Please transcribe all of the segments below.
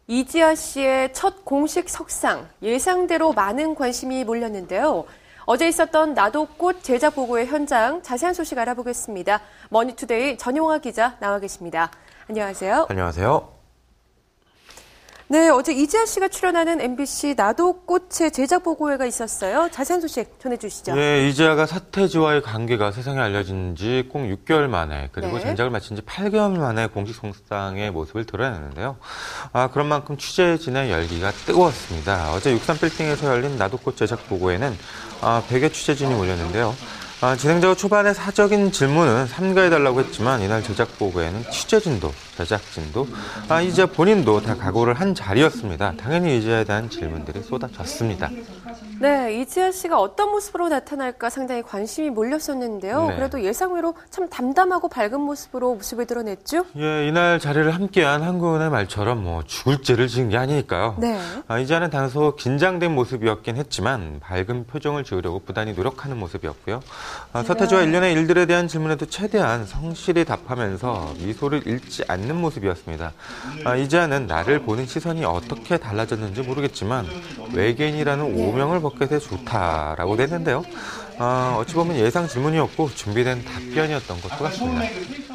이지아 씨의 첫 공식 석상, 예상대로 많은 관심이 몰렸는데요. 어제 있었던 나도 꽃 제작 보고회 현장 자세한 소식 알아보겠습니다. 머니투데이 전용화 기자 나와 계십니다. 안녕하세요. 안녕하세요. 네, 어제 이지아 씨가 출연하는 MBC 나도 꽃의 제작 보고회가 있었어요. 자세한 소식 전해주시죠. 네, 이지아가 서태지와의 관계가 세상에 알려진 지 꼭 6개월 만에 그리고 전작을 마친 지 8개월 만에 공식 석상의 모습을 드러냈는데요. 그런 만큼 취재진의 열기가 뜨거웠습니다. 어제 63빌딩에서 열린 나도 꽃 제작 보고회는 100여 취재진이 몰렸는데요. 진행자가 초반에 사적인 질문은 삼가해달라고 했지만 이날 제작 보고에는 취재진도 제작진도 이지아 본인도 다 각오를 한 자리였습니다. 당연히 이지아에 대한 질문들이 쏟아졌습니다. 네, 이지아 씨가 어떤 모습으로 나타날까 상당히 관심이 몰렸었는데요. 네. 그래도 예상외로 참 담담하고 밝은 모습으로 모습을 드러냈죠? 예, 이날 자리를 함께한 한국은의 말처럼 죽을 죄를 지은 게 아니니까요. 네. 이지아는 다소 긴장된 모습이었긴 했지만 밝은 표정을 지으려고 부단히 노력하는 모습이었고요. 서태지와 일련의 일들에 대한 질문에도 최대한 성실히 답하면서 미소를 잃지 않는 모습이었습니다. 이지아는 나를 보는 시선이 어떻게 달라졌는지 모르겠지만 외계인이라는 오명을 벗게 돼 좋다라고 했는데요. 어찌 보면 예상 질문이었고 준비된 답변이었던 것도 같습니다.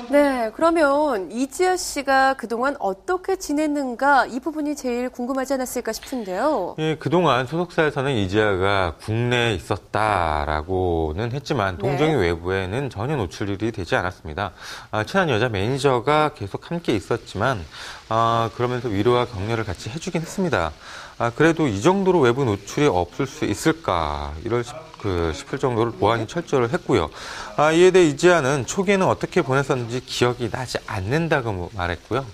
네, 그러면 이지아 씨가 그동안 어떻게 지냈는가 이 부분이 제일 궁금하지 않았을까 싶은데요. 예, 그동안 소속사에서는 이지아가 국내에 있었다라고는 했지만 동정이 외부에는 전혀 노출이 되지 않았습니다. 친한 여자 매니저가 계속 함께 있었지만 그러면서 위로와 격려를 같이 해주긴 했습니다. 그래도 이 정도로 외부 노출이 없을 수 있을까 싶을 정도로 보안이 철저를 했고요. 이에 대해 이지아는 초기에는 어떻게 보냈었는지 기억이 나지 않는다고 말했고요.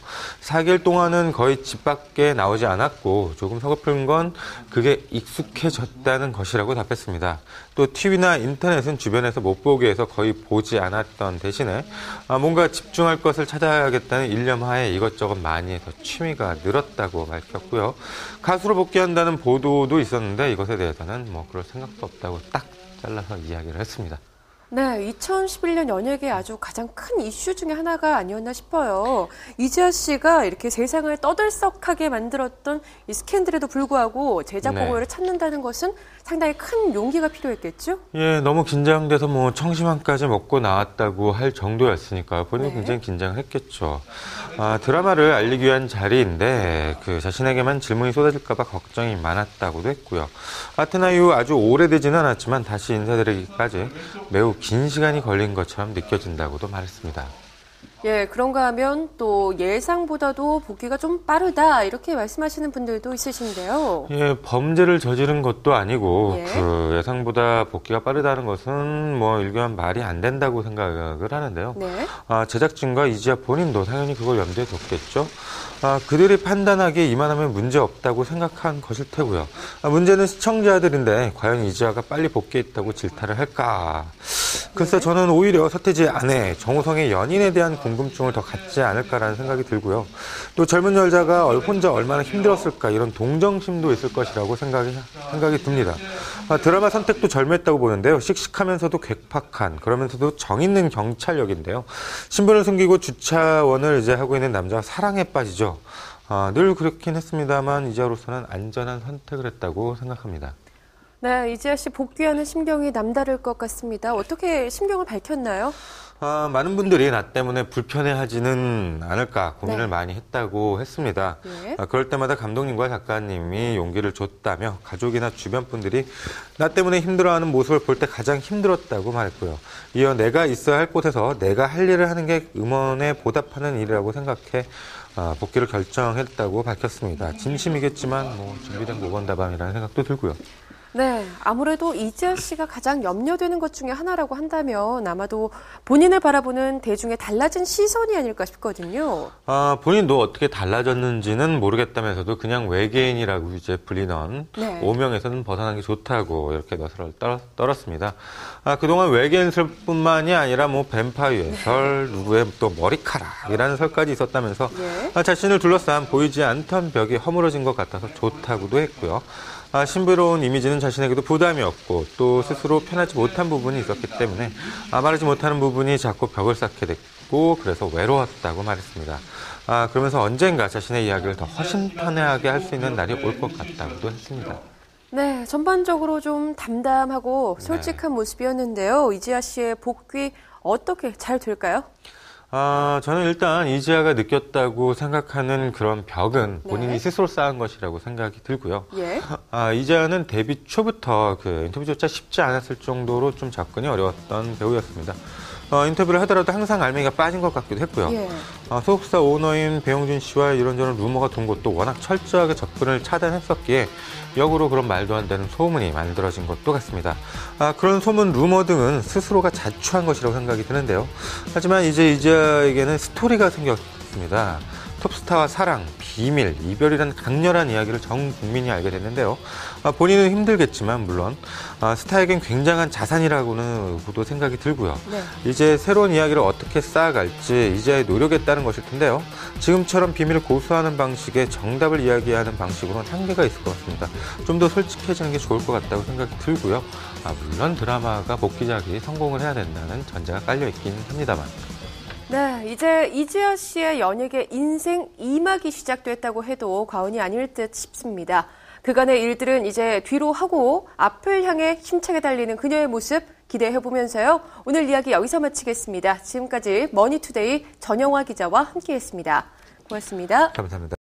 4개월 동안은 거의 집 밖에 나오지 않았고 조금 서글픈 건 그게 익숙해졌다는 것이라고 답했습니다. 또 TV나 인터넷은 주변에서 못 보게 해서 거의 보지 않았던 대신에 뭔가 집중할 것을 찾아야겠다는 일념하에 이것저것 많이 해서 취미가 늘었다고 밝혔고요. 가수로 복귀한다는 보도도 있었는데 이것에 대해서는 그럴 생각도 없다고 딱 잘라서 이야기를 했습니다. 네, 2011년 연예계 아주 가장 큰 이슈 중에 하나가 아니었나 싶어요. 이지아 씨가 이렇게 세상을 떠들썩하게 만들었던 이 스캔들에도 불구하고 제작 보고를 찾는다는 것은 상당히 큰 용기가 필요했겠죠? 예, 너무 긴장돼서 청심환까지 먹고 나왔다고 할 정도였으니까 본인이 굉장히 긴장을 했겠죠. 드라마를 알리기 위한 자리인데 자신에게만 질문이 쏟아질까 봐 걱정이 많았다고도 했고요. 아테나 이후 아주 오래되지는 않았지만 다시 인사드리기까지 매우 긴 시간이 걸린 것처럼 느껴진다고도 말했습니다. 예, 그런가 하면 또 예상보다도 복귀가 좀 빠르다 이렇게 말씀하시는 분들도 있으신데요. 예, 범죄를 저지른 것도 아니고 예상보다 복귀가 빠르다는 것은 일견 말이 안 된다고 생각을 하는데요. 네. 제작진과 이지아 본인도 당연히 그걸 염두에 뒀겠죠. 그들이 판단하기에 이만하면 문제 없다고 생각한 것일 테고요. 문제는 시청자들인데 과연 이지아가 빨리 복귀했다고 질타를 할까? 글쎄 저는 오히려 서태지의 아내 정우성의 연인에 대한 궁금증을 더 갖지 않을까라는 생각이 들고요. 또 젊은 여자가 혼자 얼마나 힘들었을까 이런 동정심도 있을 것이라고 생각이 듭니다. 드라마 선택도 젊었다고 보는데요. 씩씩하면서도 괴팍한 그러면서도 정 있는 경찰력인데요. 신분을 숨기고 주차원을 하고 있는 남자와 사랑에 빠지죠. 늘 그렇긴 했습니다만 이지아로서는 안전한 선택을 했다고 생각합니다. 네, 이지아 씨 복귀하는 심경이 남다를 것 같습니다. 어떻게 심경을 밝혔나요? 많은 분들이 나 때문에 불편해하지는 않을까 고민을 많이 했다고 했습니다. 그럴 때마다 감독님과 작가님이 용기를 줬다며 가족이나 주변 분들이 나 때문에 힘들어하는 모습을 볼 때 가장 힘들었다고 말했고요. 이어 내가 있어야 할 곳에서 내가 할 일을 하는 게 음원에 보답하는 일이라고 생각해 복귀를 결정했다고 밝혔습니다. 진심이겠지만 준비된 모건다방이라는 생각도 들고요. 네, 아무래도 이지아 씨가 가장 염려되는 것 중에 하나라고 한다면 아마도 본인을 바라보는 대중의 달라진 시선이 아닐까 싶거든요. 본인도 어떻게 달라졌는지는 모르겠다면서도 그냥 외계인이라고 불리던 오명에서는 벗어난 게 좋다고 이렇게 벼슬을 떨었습니다. 그동안 외계인설뿐만이 아니라 뱀파이어의 설, 누구의 또 머리카락이라는 설까지 있었다면서 자신을 둘러싼 보이지 않던 벽이 허물어진 것 같아서 좋다고도 했고요. 신비로운 이미지는 자신에게도 부담이었고 또 스스로 편하지 못한 부분이 있었기 때문에 말하지 못하는 부분이 자꾸 벽을 쌓게 있고 그래서 외로웠다고 말했습니다. 그러면서 언젠가 자신의 이야기를 더 허심탄회하게 할 수 있는 날이 올 것 같다고도 했습니다. 네, 전반적으로 좀 담담하고 솔직한 모습이었는데요. 이지아 씨의 복귀 어떻게 잘 될까요? 저는 일단 이지아가 느꼈다고 생각하는 그런 벽은 본인이 스스로 쌓은 것이라고 생각이 들고요. 예. 이지아는 데뷔 초부터 그 인터뷰조차 쉽지 않았을 정도로 좀 접근이 어려웠던 배우였습니다. 인터뷰를 하더라도 항상 알맹이가 빠진 것 같기도 했고요. 예. 소속사 오너인 배용준 씨와 이런저런 루머가 돈 것도 워낙 철저하게 접근을 차단했었기에 역으로 그런 말도 안 되는 소문이 만들어진 것도 같습니다. 그런 소문, 루머 등은 스스로가 자초한 것이라고 생각이 드는데요. 하지만 이제 이지아에게는 스토리가 생겼습니다. 톱스타와 사랑, 비밀, 이별이라는 강렬한 이야기를 전 국민이 알게 됐는데요. 본인은 힘들겠지만 물론 스타에겐 굉장한 자산이라고도 생각이 들고요. 네. 이제 새로운 이야기를 어떻게 쌓아갈지 이제의 노력에 따른 것일 텐데요. 지금처럼 비밀을 고수하는 방식의 정답을 이야기하는 방식으로는 한계가 있을 것 같습니다. 좀 더 솔직해지는 게 좋을 것 같다고 생각이 들고요. 물론 드라마가 복귀작이 성공을 해야 된다는 전제가 깔려있긴 합니다만. 네, 이제 이지아 씨의 연예계 인생 2막이 시작됐다고 해도 과언이 아닐 듯 싶습니다. 그간의 일들은 이제 뒤로 하고 앞을 향해 힘차게 달리는 그녀의 모습 기대해보면서요. 오늘 이야기 여기서 마치겠습니다. 지금까지 머니투데이 전영화 기자와 함께했습니다. 고맙습니다. 감사합니다.